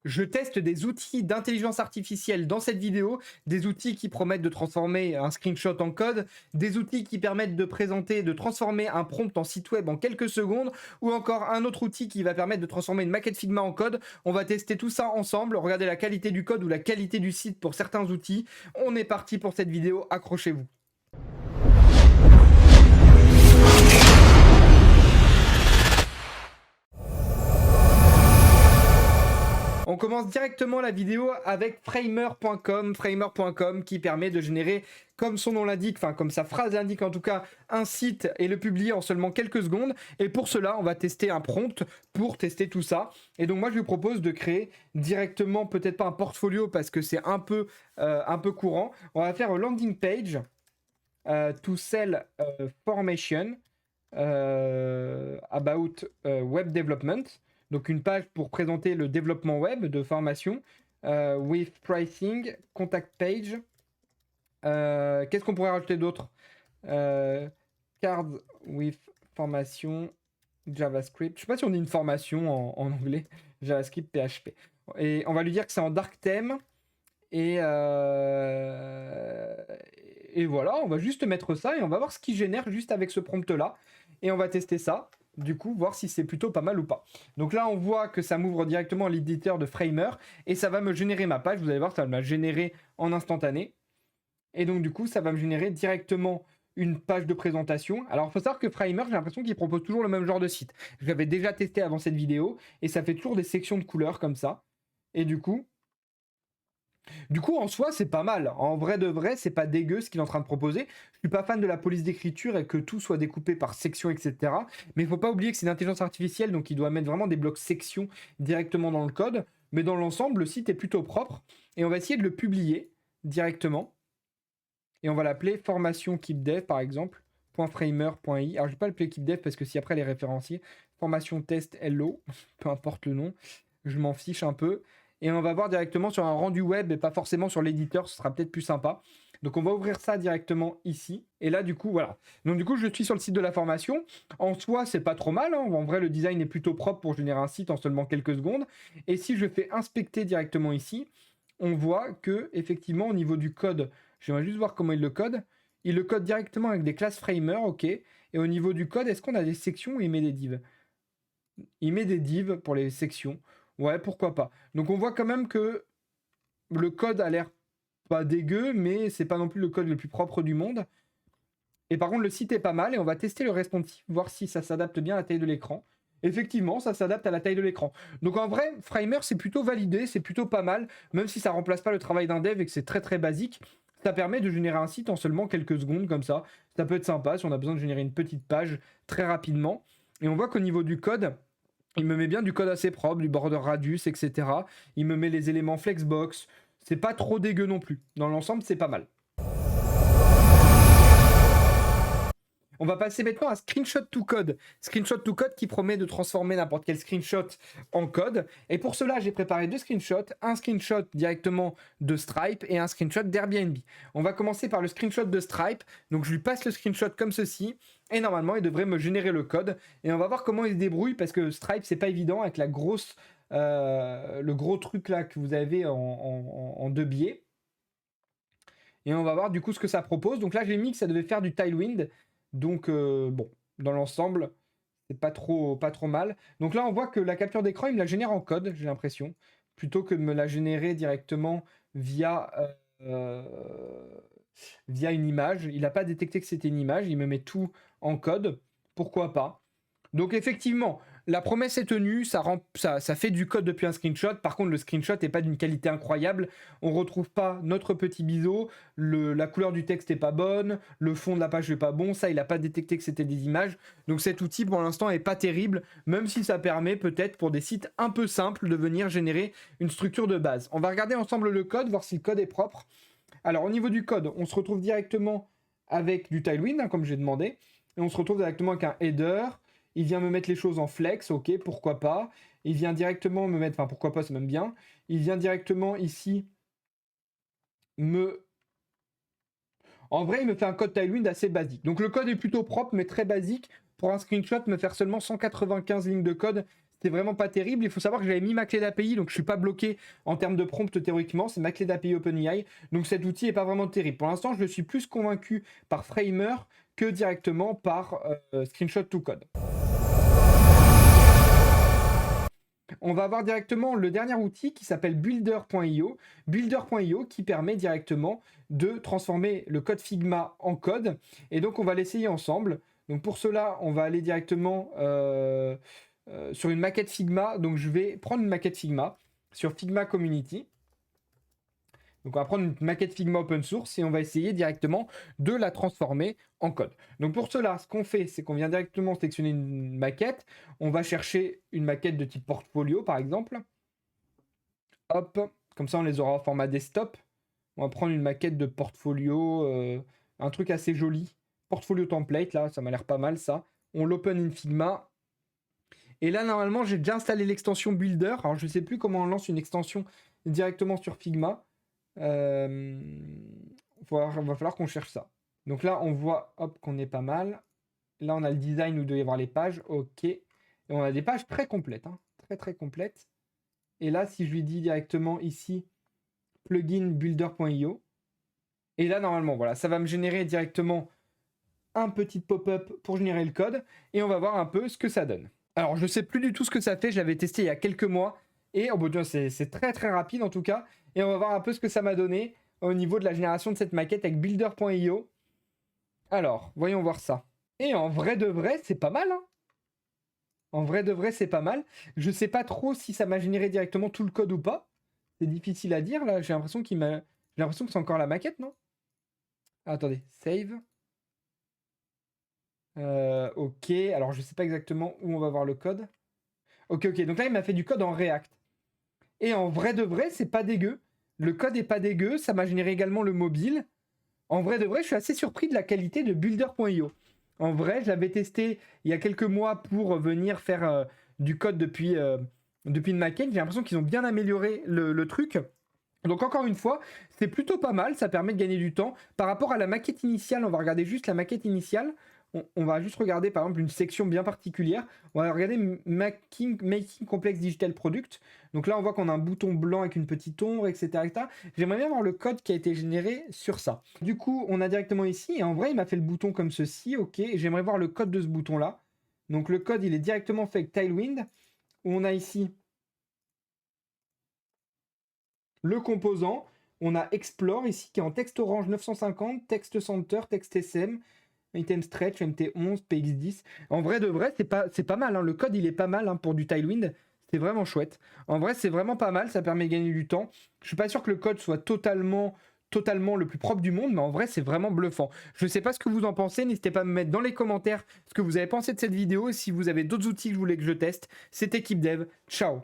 Je teste des outils d'intelligence artificielle dans cette vidéo, des outils qui promettent de transformer un screenshot en code, des outils qui permettent de présenter, de transformer un prompt en site web en quelques secondes, ou encore un autre outil qui va permettre de transformer une maquette Figma en code. On va tester tout ça ensemble, regarder la qualité du code ou la qualité du site pour certains outils. On est parti pour cette vidéo, accrochez-vous. On commence directement la vidéo avec framer.com qui permet de générer, comme son nom l'indique, enfin comme sa phrase l'indique en tout cas, un site et le publier en seulement quelques secondes. Et pour cela, on va tester un prompt pour tester tout ça. Et donc moi, je lui propose de créer directement, peut-être pas un portfolio parce que c'est un peu courant. On va faire un landing page to sell formation about web development. Donc une page pour présenter le développement web de formation, with pricing, contact page. Qu'est-ce qu'on pourrait rajouter d'autre? Cards with formation, JavaScript. Je sais pas si on dit une formation en anglais, JavaScript, PHP. Et on va lui dire que c'est en dark theme. Et voilà, on va juste mettre ça et on va voir ce qu'il génère juste avec ce prompt-là. Et on va tester ça. Du coup, voir si c'est plutôt pas mal ou pas. Donc là, on voit que ça m'ouvre directement l'éditeur de Framer et ça va me générer ma page. Vous allez voir, ça va me la générer en instantané. Et donc, du coup, ça va me générer directement une page de présentation. Alors, il faut savoir que Framer, j'ai l'impression qu'il propose toujours le même genre de site. Je l'avais déjà testé avant cette vidéo et ça fait toujours des sections de couleurs comme ça. Et du coup, en soi, c'est pas mal. En vrai de vrai, c'est pas dégueu ce qu'il est en train de proposer. Je suis pas fan de la police d'écriture et que tout soit découpé par section, etc. Mais il faut pas oublier que c'est une intelligence artificielle, donc il doit mettre vraiment des blocs sections directement dans le code. Mais dans l'ensemble, le site est plutôt propre. Et on va essayer de le publier directement. Et on va l'appeler formation keepdev, par exemple, .framer.i. Alors, je vais pas l'appeler keepdev parce que si après elle est référenciée, formation test hello, peu importe le nom, je m'en fiche un peu. Et on va voir directement sur un rendu web et pas forcément sur l'éditeur, ce sera peut-être plus sympa. Donc on va ouvrir ça directement ici. Et là, du coup, voilà. Donc du coup, je suis sur le site de la formation. En soi, c'est pas trop mal, hein. En vrai, le design est plutôt propre pour générer un site en seulement quelques secondes. Et si je fais inspecter directement ici, on voit que effectivement, au niveau du code, j'aimerais juste voir comment il le code. Il le code directement avec des classes Framer, ok. Et au niveau du code, est-ce qu'on a des sections où il met des divs? Il met des divs pour les sections. Ouais, pourquoi pas. Donc on voit quand même que le code a l'air pas dégueu, mais c'est pas non plus le code le plus propre du monde. Et par contre, le site est pas mal et on va tester le responsive, voir si ça s'adapte bien à la taille de l'écran. Effectivement, ça s'adapte à la taille de l'écran. Donc en vrai, Framer, c'est plutôt validé, c'est plutôt pas mal, même si ça remplace pas le travail d'un dev et que c'est très très basique. Ça permet de générer un site en seulement quelques secondes comme ça. Ça peut être sympa si on a besoin de générer une petite page très rapidement. Et on voit qu'au niveau du code, il me met bien du code assez propre, du border radius, etc. Il me met les éléments flexbox. C'est pas trop dégueu non plus. Dans l'ensemble, c'est pas mal. On va passer maintenant à Screenshot to Code. Screenshot to Code qui promet de transformer n'importe quel screenshot en code. Et pour cela, j'ai préparé deux screenshots. Un screenshot directement de Stripe et un screenshot d'Airbnb. On va commencer par le screenshot de Stripe. Donc je lui passe le screenshot comme ceci. Et normalement, il devrait me générer le code. Et on va voir comment il se débrouille parce que Stripe, c'est pas évident avec le gros truc là que vous avez en deux biais. Et on va voir du coup ce que ça propose. Donc là, j'ai mis que ça devait faire du Tailwind. Donc bon, dans l'ensemble, c'est pas trop mal. Donc là, on voit que la capture d'écran, il me la génère en code, j'ai l'impression, plutôt que de me la générer directement via, via une image. Il n'a pas détecté que c'était une image, il me met tout en code. Pourquoi pas? Donc effectivement, la promesse est tenue, ça fait du code depuis un screenshot. Par contre, le screenshot n'est pas d'une qualité incroyable. On retrouve pas notre petit biseau, la couleur du texte est pas bonne, le fond de la page n'est pas bon. Ça, il n'a pas détecté que c'était des images. Donc cet outil, pour l'instant, est pas terrible, même si ça permet peut-être pour des sites un peu simples de venir générer une structure de base. On va regarder ensemble le code, voir si le code est propre. Alors au niveau du code, on se retrouve directement avec du Tailwind, hein, comme j'ai demandé. Et on se retrouve directement avec un header. Il vient me mettre les choses en flex, ok, pourquoi pas. Il vient directement me mettre, enfin pourquoi pas, c'est même bien. Il vient directement ici me... En vrai, il me fait un code Tailwind assez basique. Donc le code est plutôt propre, mais très basique. Pour un screenshot, me faire seulement 195 lignes de code, c'était vraiment pas terrible. Il faut savoir que j'avais mis ma clé d'API, donc je suis pas bloqué en termes de prompt théoriquement. C'est ma clé d'API OpenAI, donc cet outil est pas vraiment terrible. Pour l'instant, je suis plus convaincu par Framer que directement par Screenshot to Code. On va avoir directement le dernier outil qui s'appelle Builder.io. Builder.io qui permet directement de transformer le code Figma en code. Et donc, on va l'essayer ensemble. Donc, pour cela, on va aller directement sur une maquette Figma. Donc, je vais prendre une maquette Figma sur Figma Community. Donc, on va prendre une maquette Figma open source et on va essayer directement de la transformer en code. Donc, pour cela, ce qu'on fait, c'est qu'on vient directement sélectionner une maquette. On va chercher une maquette de type portfolio, par exemple. Hop, comme ça, on les aura en format desktop. On va prendre une maquette de portfolio, un truc assez joli. Portfolio template, là, ça m'a l'air pas mal, ça. On l'open in Figma. Et là, normalement, j'ai déjà installé l'extension Builder. Alors, je ne sais plus comment on lance une extension directement sur Figma. Va falloir qu'on cherche ça. Donc là, on voit qu'on est pas mal. Là, on a le design où il doit y avoir les pages. Ok. Et on a des pages très complètes. Hein. Très, très complètes. Et là, si je lui dis directement ici, plugin builder.io. Et là, normalement, voilà, ça va me générer directement un petit pop-up pour générer le code. Et on va voir un peu ce que ça donne. Alors, je ne sais plus du tout ce que ça fait. Je l'avais testé il y a quelques mois. Et c'est très, très rapide en tout cas. Et on va voir un peu ce que ça m'a donné au niveau de la génération de cette maquette avec builder.io. Alors, voyons voir ça. Et en vrai de vrai, c'est pas mal. Hein, en vrai de vrai, c'est pas mal. Je sais pas trop si ça m'a généré directement tout le code ou pas. C'est difficile à dire, là. J'ai l'impression que c'est encore la maquette, non? Ah, attendez, save. Ok, alors je sais pas exactement où on va voir le code. Ok, donc là, il m'a fait du code en React. Et en vrai de vrai, c'est pas dégueu. Le code est pas dégueu. Ça m'a généré également le mobile. En vrai de vrai, je suis assez surpris de la qualité de builder.io. En vrai, je l'avais testé il y a quelques mois pour venir faire du code depuis une maquette. J'ai l'impression qu'ils ont bien amélioré le truc. Donc encore une fois, c'est plutôt pas mal. Ça permet de gagner du temps. Par rapport à la maquette initiale, on va regarder juste la maquette initiale. On va juste regarder par exemple une section bien particulière. On va regarder Making Complex Digital Product. Donc là, on voit qu'on a un bouton blanc avec une petite ombre, etc. J'aimerais bien voir le code qui a été généré sur ça. Du coup, on a directement ici. Et en vrai, il m'a fait le bouton comme ceci. Ok, j'aimerais voir le code de ce bouton-là. Donc le code, il est directement fait avec Tailwind. Où on a ici le composant. On a Explore ici qui est en texte orange 950, texte center, texte SM. Item stretch, MT11, PX10. En vrai de vrai, c'est pas mal. Hein. Le code, il est pas mal hein, pour du Tailwind. C'est vraiment chouette. En vrai, c'est vraiment pas mal. Ça permet de gagner du temps. Je suis pas sûr que le code soit totalement le plus propre du monde, mais en vrai, c'est vraiment bluffant. Je sais pas ce que vous en pensez. N'hésitez pas à me mettre dans les commentaires ce que vous avez pensé de cette vidéo. Et si vous avez d'autres outils que vous voulez que je teste, c'était KeepDev. Ciao.